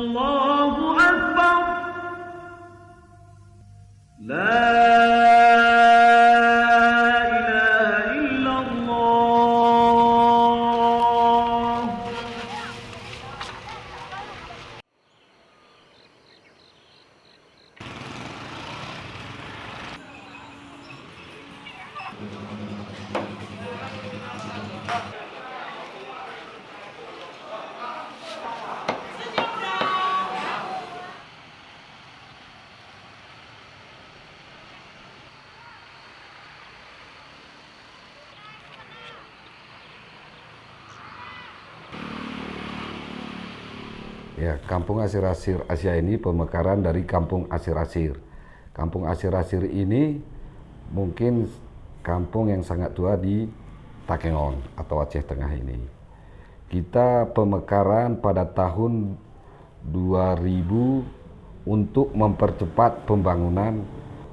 الله أكبر لا إله إلا الله. Ya, Kampung Asir-Asir Asia ini pemekaran dari Kampung Asir-Asir. Kampung Asir-Asir ini mungkin kampung yang sangat tua di Takengon atau Aceh Tengah ini. Kita pemekaran pada tahun 2000 untuk mempercepat pembangunan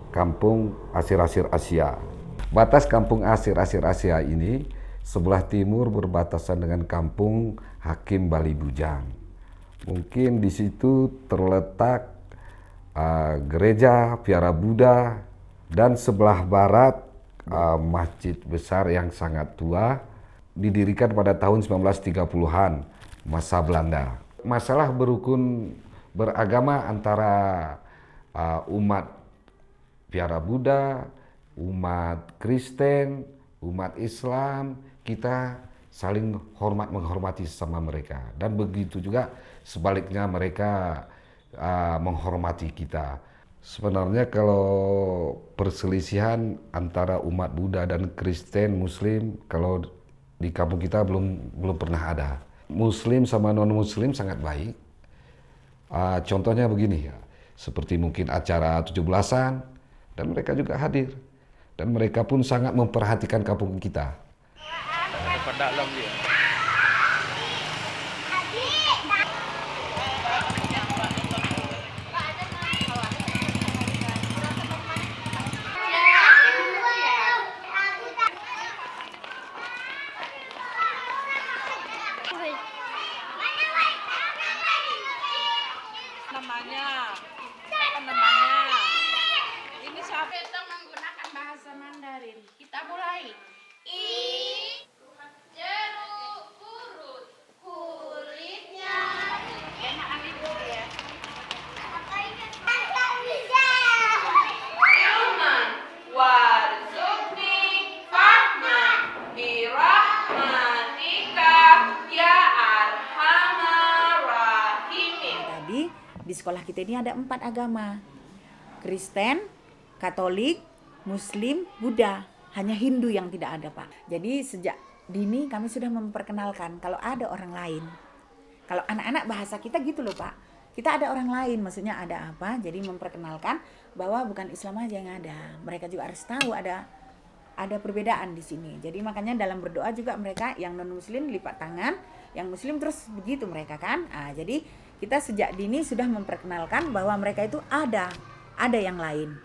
Kampung Asir-Asir Asia. Batas Kampung Asir-Asir Asia ini sebelah timur berbatasan dengan Kampung Hakim Bali Bujang. Mungkin di situ terletak gereja Viara Buddha dan sebelah barat masjid besar yang sangat tua didirikan pada tahun 1930-an masa Belanda. Masalah berukun beragama antara umat Viara Buddha, umat Kristen, umat Islam, kita saling hormat menghormati sesama mereka, dan begitu juga sebaliknya mereka menghormati kita. Sebenarnya kalau perselisihan antara umat Buddha dan Kristen Muslim kalau di kampung kita belum pernah ada. Muslim sama non Muslim sangat baik. Contohnya begini ya, seperti mungkin acara 17-an dan mereka juga hadir dan mereka pun sangat memperhatikan kampung kita. Dalam dia. Namanya apa namanya? Ini siapa? Kita menggunakan bahasa Mandarin. Kita mulai. Jeruk purut, kulitnya enak ambil dulu ya. Ilman warzuqni fahman birahmatika ya arhamar rahimin. Tadi di sekolah kita ini ada 4 agama. Kristen, Katolik, Muslim, Buddha. Hanya Hindu yang tidak ada, Pak. Jadi sejak dini kami sudah memperkenalkan kalau ada orang lain. Kalau anak-anak bahasa kita gitu loh, Pak. Kita ada orang lain, maksudnya ada apa? Jadi memperkenalkan bahwa bukan Islam aja yang ada. Mereka juga harus tahu ada perbedaan di sini. Jadi makanya dalam berdoa juga mereka yang non-muslim lipat tangan, yang muslim terus begitu mereka kan. Jadi kita sejak dini sudah memperkenalkan bahwa mereka itu ada yang lain.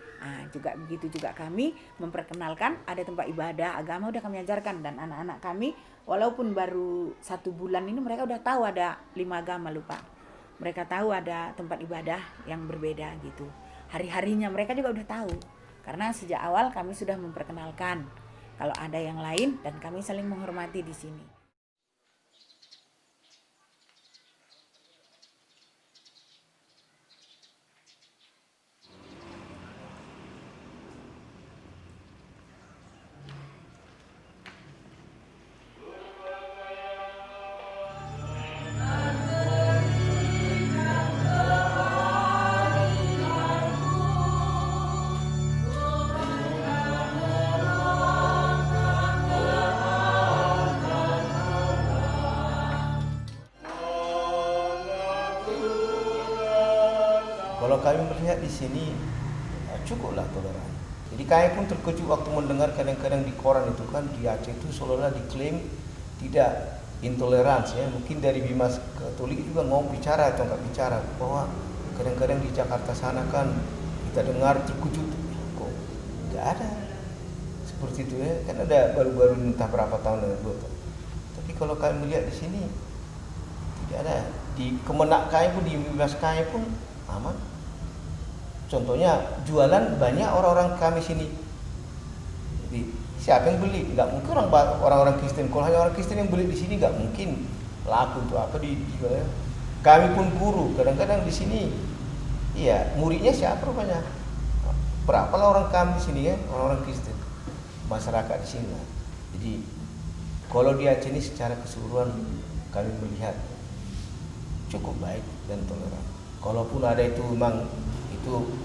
Juga begitu juga kami memperkenalkan ada tempat ibadah agama udah kami ajarkan, dan anak-anak kami walaupun baru 1 bulan ini mereka udah tahu ada 5 agama lupa. Mereka tahu ada tempat ibadah yang berbeda gitu. Hari-harinya mereka juga udah tahu. Karena sejak awal kami sudah memperkenalkan kalau ada yang lain dan kami saling menghormati di sini. Kalau kami melihat di sini cukuplah toleran. Jadi kami pun terkejut waktu mendengar kadang-kadang di koran itu kan di Aceh itu seolah-olah diklaim tidak intoleransi ya. Mungkin dari Bimas Katolik juga bicara bahwa kadang-kadang di Jakarta sana kan kita dengar terkejut, kok nggak ada seperti itu ya. Kan ada baru-baru entah berapa tahun dan 2 tahun. Tapi kalau kami melihat di sini tidak ada di Kemenak Kai pun, di Bebas Kai pun aman. Contohnya jualan banyak orang-orang kami sini. Jadi siapa yang beli? Nggak mungkin orang-orang Kristen. Kalau hanya orang Kristen yang beli di sini nggak mungkin laku untuk apa dijual. Kami pun guru, kadang-kadang di sini, iya muridnya siapa rupanya? Berapa lah orang kami di sini ya, orang-orang Kristen, masyarakat di sini. Jadi kalau di Aceh ini secara keseluruhan kami melihat cukup baik dan toleran. Kalaupun ada itu memang itu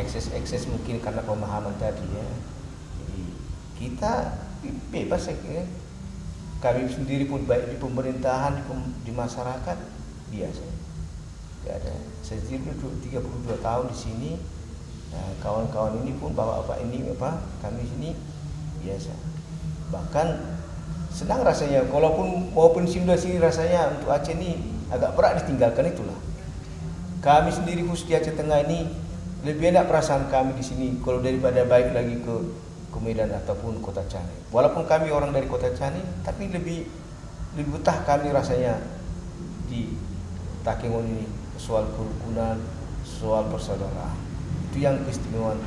ekses mungkin karena pemahaman tadi ya. Jadi kita bebas ya. Kami sendiri pun baik di pemerintahan, di masyarakat biasa. Tidak ada. Saya sendiri 32 tahun di sini. Nah, kawan-kawan ini pun bapak-bapak ini kami sini biasa. Bahkan senang rasanya. Kalaupun maupun Simda sini rasanya untuk Aceh ini agak berat ditinggalkan itulah. Kami sendiri khusus di Aceh Tengah ini lebih enak perasaan kami di sini kalau daripada baik lagi ke Medan ataupun Kota Cani. Walaupun kami orang dari Kota Cani, tapi lebih betah kami rasanya di Takengon ini soal kerukunan, soal persaudaraan. Itu yang keistimewaan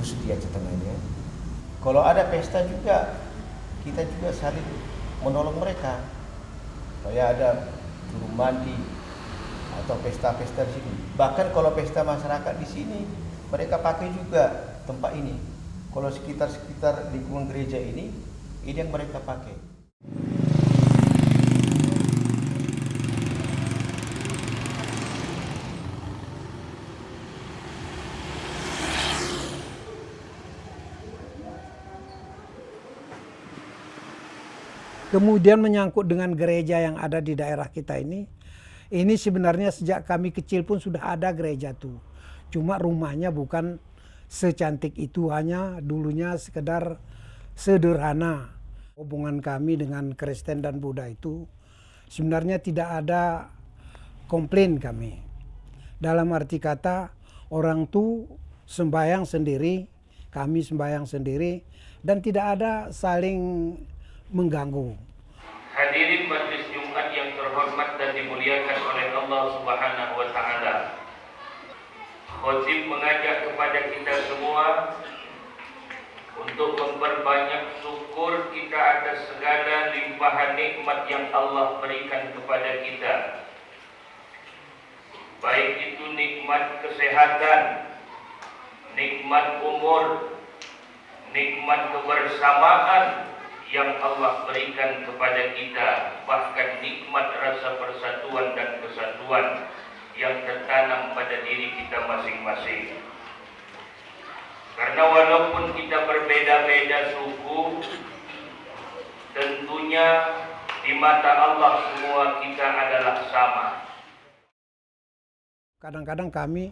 khusus di Aceh Tengah ini. Kalau ada pesta juga, kita juga saling menolong mereka. Supaya ada juru mandi atau pesta-pesta di sini. Bahkan kalau pesta masyarakat di sini, mereka pakai juga tempat ini. Kalau sekitar lingkungan gereja ini yang mereka pakai. Kemudian menyangkut dengan gereja yang ada di daerah kita ini sebenarnya sejak kami kecil pun sudah ada gereja tuh. Cuma rumahnya bukan secantik itu, hanya dulunya sekedar sederhana. Hubungan kami dengan Kristen dan Buddha itu sebenarnya tidak ada komplain kami. Dalam arti kata orang tuh sembahyang sendiri, kami sembahyang sendiri, dan tidak ada saling mengganggu. Hadirin majelis Jumat yang terhormat dan dimuliakan oleh Allah Subhanahu wa taala. Khotib mengajak kepada kita semua untuk memperbanyak syukur kita atas segala limpahan nikmat yang Allah berikan kepada kita. Baik itu nikmat kesehatan, nikmat umur, nikmat kebersamaan yang Allah berikan kepada kita, bahkan nikmat rasa persatuan dan kesatuan yang tertanam pada diri kita masing-masing. Karena walaupun kita berbeda-beda suku, tentunya di mata Allah semua kita adalah sama. Kadang-kadang kami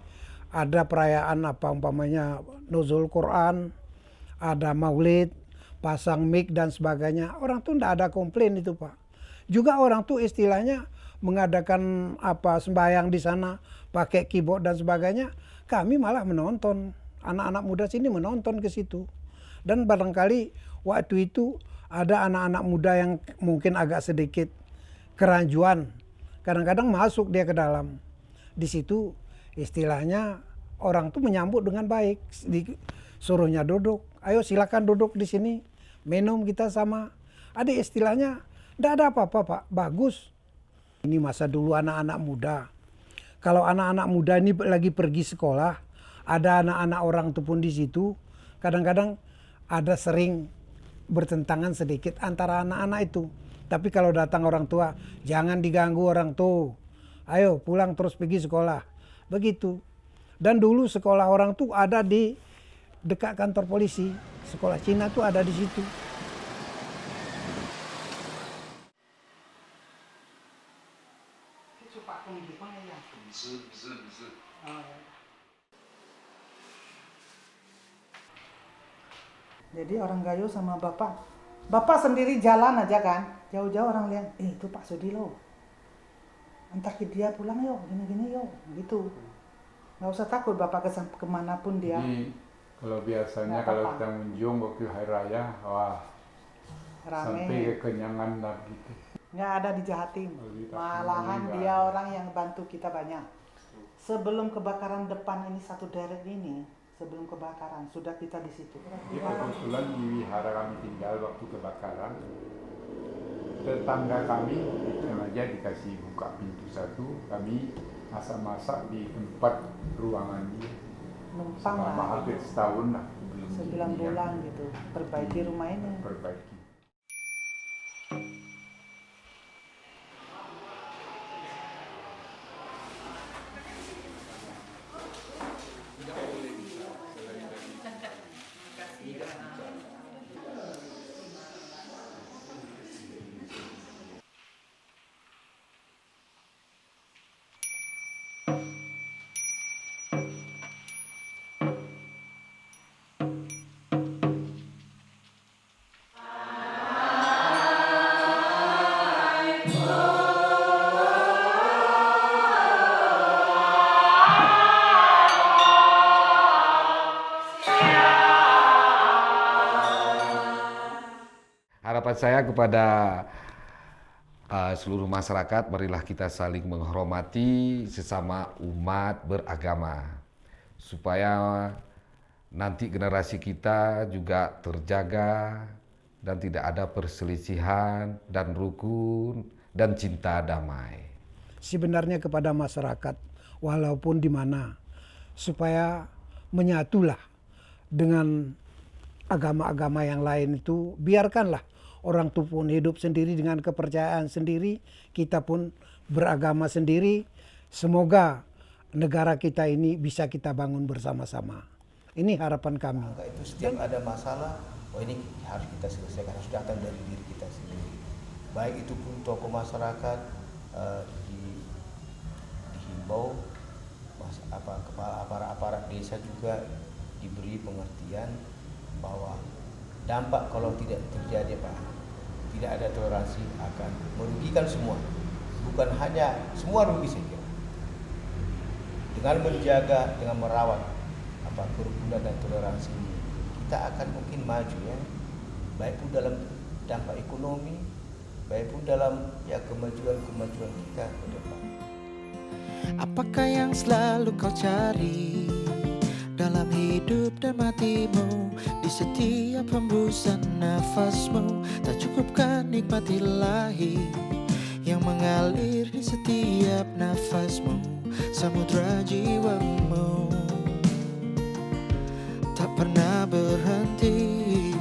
ada perayaan umpamanya nuzul Quran, ada maulid, pasang mic dan sebagainya. Orang tuh tidak ada komplain itu Pak. Juga orang tuh istilahnya mengadakan sembahyang di sana pakai keyboard dan sebagainya, kami malah menonton. Anak-anak muda sini menonton ke situ. Dan barangkali waktu itu ada anak-anak muda yang mungkin agak sedikit keranjuan. Kadang-kadang masuk dia ke dalam. Di situ istilahnya orang tuh menyambut dengan baik. Suruhnya duduk. Ayo silakan duduk di sini. Minum kita sama. Ada istilahnya, tidak ada apa-apa Pak. Bagus. Ini masa dulu anak-anak muda. Kalau anak-anak muda ini lagi pergi sekolah, ada anak-anak orang itu pun di situ. Kadang-kadang ada sering bertentangan sedikit antara anak-anak itu. Tapi kalau datang orang tua, jangan diganggu orang tua. Ayo pulang terus pergi sekolah. Begitu. Dan dulu sekolah orang tuh ada di dekat kantor polisi. Sekolah Cina tuh ada di situ. Jadi orang Gayo sama bapak sendiri jalan aja kan, jauh-jauh orang lihat, itu Pak Sudilo, antar ke dia pulang yuk, gini-gini yuk, gitu. Nggak usah takut bapak kemanapun dia. Jadi kalau biasanya kalau kita mengunjung waktu hari raya, wah rame. Sampai kekenyangan lah gitu. nggak ada dijahatin. Kita Malahan sendiri dia nggak ada. orang yang bantu kita banyak. Sebelum kebakaran depan ini satu deret ini, sebelum kebakaran sudah kita di situ. Jadi kebetulan di wihara kami tinggal waktu kebakaran, tetangga kami sengaja dikasih buka pintu satu, kami masak-masak di tempat ruangan dia Numpang selama lah. hampir setahun lah sebelum 9 bulan gitu, perbaiki rumah ini. perbaiki. Harapan saya kepada seluruh masyarakat, marilah kita saling menghormati sesama umat beragama, supaya nanti generasi kita juga terjaga dan tidak ada perselisihan dan rukun dan cinta damai. Sebenarnya kepada masyarakat, walaupun di mana, supaya menyatulah dengan agama-agama yang lain itu, biarkanlah orang itu pun hidup sendiri dengan kepercayaan sendiri, kita pun beragama sendiri. Semoga negara kita ini bisa kita bangun bersama-sama. Ini harapan kami. Maka itu setiap ada masalah, oh ini harus kita selesaikan, harus datang dari diri kita sendiri. Baik itu pun tokoh masyarakat dihimbau, kepala aparat desa juga diberi pengertian bahwa dampak kalau tidak terjadi tidak ada toleransi akan merugikan semua, bukan hanya semua rugi saya kira. Dengan menjaga, dengan merawat kerukunan dan toleransi ini, kita akan mungkin maju ya, baik pun dalam dampak ekonomi, baik pun dalam kemajuan kita ke depan. Apakah yang selalu kau cari dalam hidup dan matimu? Di setiap hembusan nafasmu, tak cukupkan nikmati ilahi yang mengalir di setiap nafasmu. Samudra jiwamu tak pernah berhenti.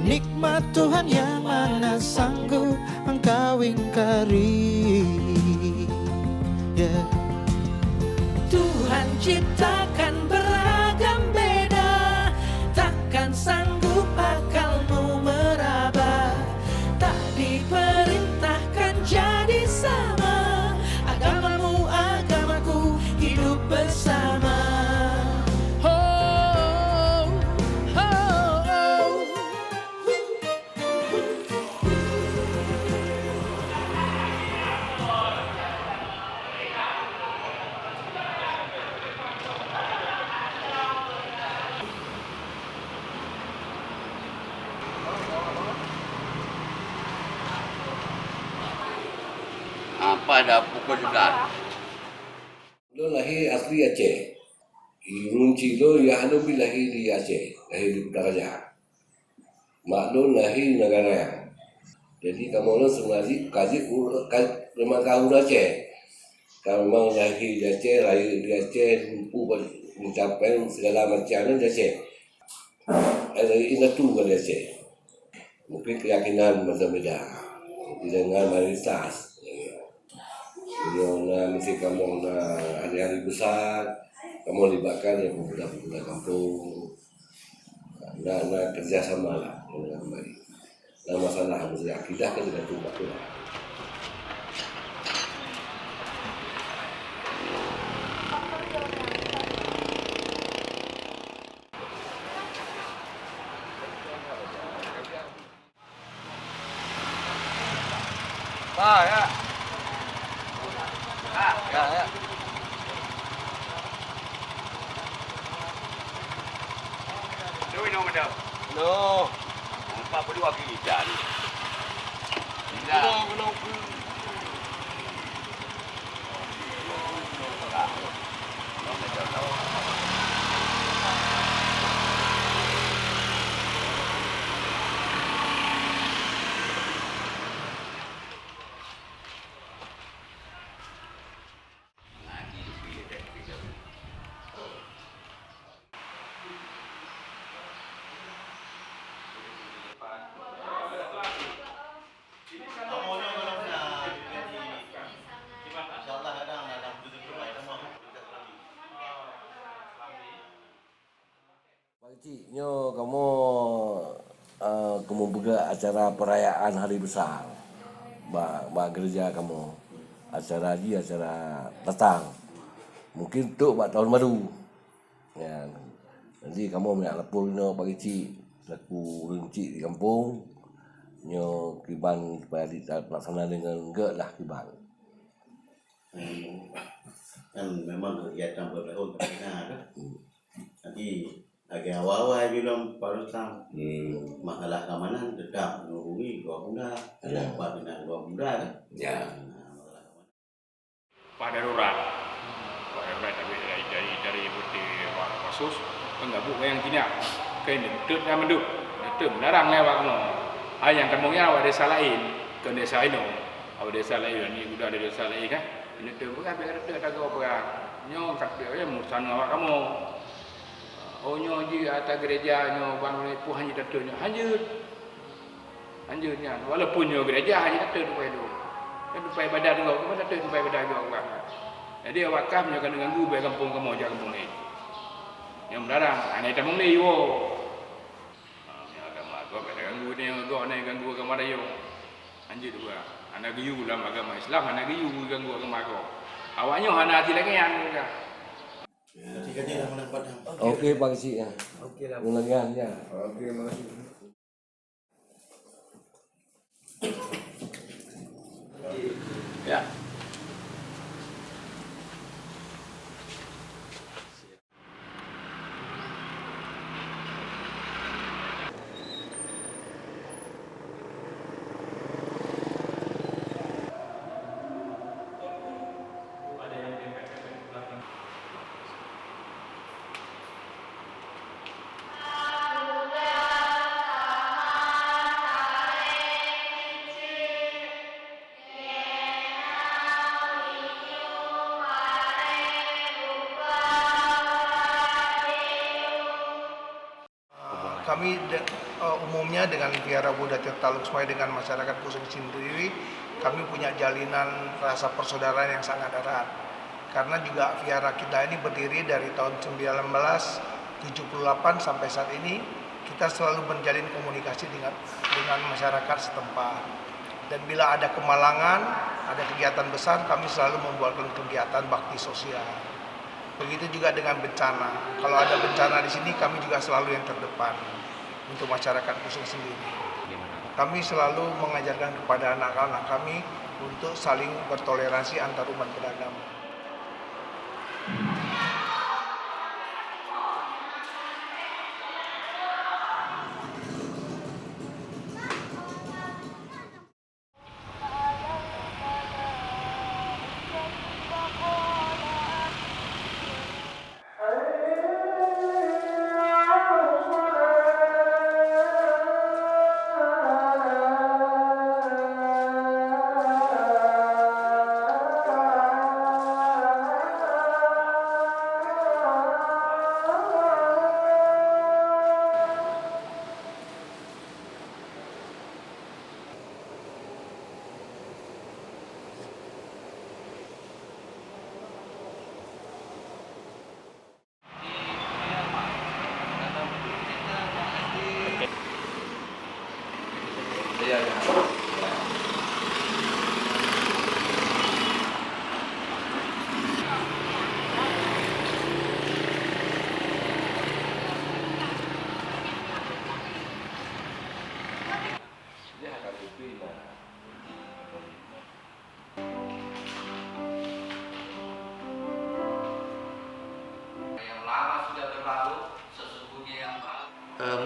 Nikmat Tuhan yang mana sanggup engkau ingkari. Yeah. Tuhan ciptakan beragam beda, takkan sanggup akalmu meraba. Tak diperintahkan jadi sama, agamamu agamaku hidup bersama. Oh, oh, oh. Pada pukul 11. Lo lahir asli Aceh. Irunci lo ya lo bi lahir di Aceh, lahir di Putrajaya. Mak lo lahir negara. Jadi kamu lo sengaja kaji memang kau Aceh. Kamu memang lahir di Aceh, lahir di Aceh, mencapai segala macam di Aceh. Ada ingat tu di Aceh. Mungkin keyakinan berbeda dengan mayoritas. Mesti kamu hari-hari besar, kamu libatkan yang pemuda-pemuda kampung, nak kerjasama lah dengan baik. Nah masalah akidah kan dengan tu. Ya. Ya. Do we know Madel? No. Apa berdua kita ni? Kena. Pakcik, nyo kamu kamu buka acara perayaan hari besar. Ba gereja kamu. Acara datang. Mungkin tu buat tahun baru. Ya. Nanti kamu nak lapor nyo pakcik selaku runcit di kampung. Nyo kiban supaya dilaksana dengan enggak lah kiban. Kan memang kegiatan bertahun kan. Nanti agak awal-awal bilang Pak Rustam, masalah keamanan tetap menghubungi Ketua Pemuda, ada Pak Bina Ketua Pemuda kan? Ya. Pak darurat tapi dari putih khusus penggabung yang tidak kena betul dan menduk, betul larang lewat no. Yang kamunya awak desa lain, ke desa ini, awak desa lain ni sudah ada desa lain kan? Ini tu bukan betul tak kau perang, nyo kata ya musan awak kamu. Oh nyo je atas gereja nyo bangun itu hanya datuk nyo hanyutnya walaupun nyo gereja hanya datuk tu payah kan supaya badan tu kau datuk supaya badan tu awak. Jadi awak kah nyo kena ganggu baik kampung kamu aja kampung ni. Yang melarang anai tamung ni yo. Agama kau kena ganggu ni kau ni ganggu agama dia. Hanyut tu anak giyu dalam agama Islam anak giyu ganggu agama kau. Awaknya hana hati lagi yang juga. Okey Pak Cik ya. Okeylah. Ulangan ya. Okey, makasih. Ya. Kami umumnya dengan Vihara Buddha Tirta Luksmaya dengan masyarakat Kusung sendiri, kami punya jalinan rasa persaudaraan yang sangat erat. Karena juga vihara kita ini berdiri dari tahun 1978 sampai saat ini, kita selalu menjalin komunikasi dengan masyarakat setempat. Dan bila ada kemalangan, ada kegiatan besar, kami selalu membuatkan kegiatan bakti sosial. Begitu juga dengan bencana. Kalau ada bencana di sini, kami juga selalu yang terdepan untuk masyarakat Kusung sendiri. Kami selalu mengajarkan kepada anak-anak kami untuk saling bertoleransi antar umat beragama.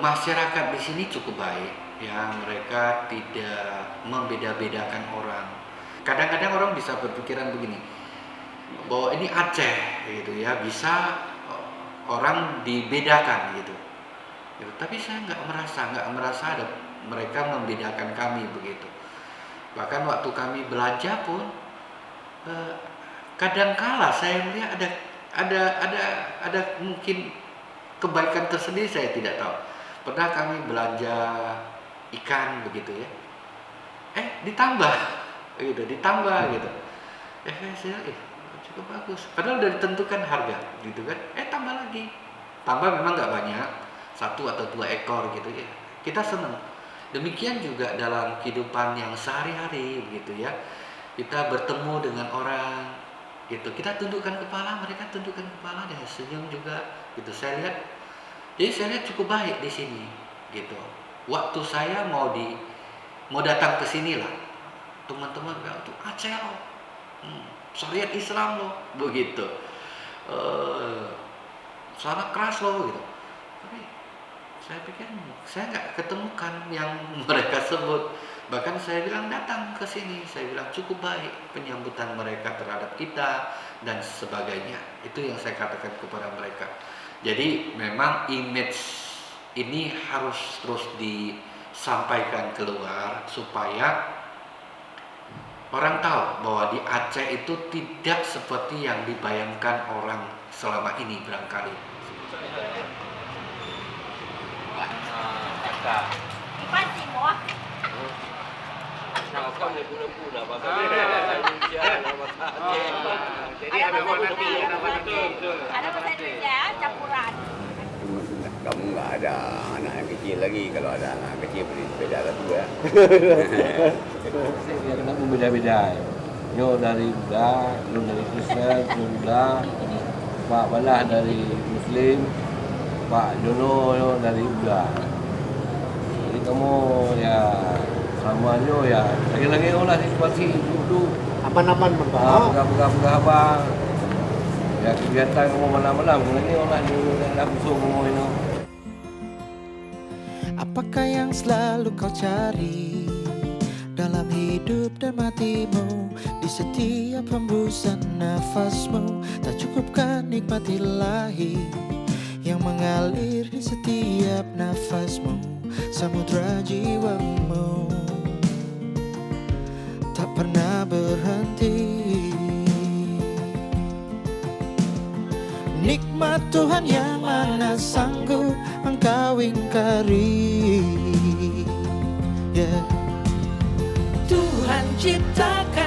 masyarakat di sini cukup baik, ya mereka tidak membeda-bedakan orang. Kadang-kadang orang bisa berpikiran begini, bahwa ini Aceh gitu ya, bisa orang dibedakan gitu. Tapi saya nggak merasa ada mereka membedakan kami begitu. Bahkan waktu kami belanja pun kadangkala saya melihat ada mungkin kebaikan tersendiri, saya tidak tahu. Pernah kami belanja ikan begitu ya, ditambah gitu. Saya cukup bagus. Padahal udah ditentukan harga gitu kan, tambah lagi. Tambah memang nggak banyak, 1 atau 2 ekor gitu ya. Kita senang. Demikian juga dalam kehidupan yang sehari-hari begitu ya. Kita bertemu dengan orang gitu, kita tundukkan kepala, mereka tundukkan kepala dan senyum juga gitu. Saya lihat cukup baik di sini gitu. Waktu saya mau datang ke sini lah, teman-teman bilang tuh Aceh loh, syariat Islam loh, begitu, suara keras loh gitu. Tapi saya pikir saya nggak ketemukan yang mereka sebut. Bahkan saya bilang datang ke sini, saya bilang cukup baik penyambutan mereka terhadap kita dan sebagainya. Itu yang saya katakan kepada mereka. Jadi memang image ini harus terus disampaikan keluar supaya orang tahu bahwa di Aceh itu tidak seperti yang dibayangkan orang selama ini barangkali. Jadi ada bahasa Indonesia campuran. Kamu nggak ada anak yang kecil lagi, kalau ada anak kecil beli sepeda lah juga. Dia kena membeda-beda. Yo dari Buddha, yo dari Kristen, yo Buddha, Pak Balah dari Muslim, Pak Jono yo dari Buddha. Jadi kamu ya samanya ya lagi-lagi olah situasi dulu. Apa-apa apa ya kegiatan kamu malam-malam ini olah dulu dan langsung kamu ini. Apakah yang selalu kau cari dalam hidup dan matimu? Di setiap hembusan nafasmu, tak cukupkan nikmati ilahi yang mengalir di setiap nafasmu. Samudra jiwamu tak pernah berhenti. Nikmat Tuhan yang mana sanggup engkau ingkari. Tuhan ciptakan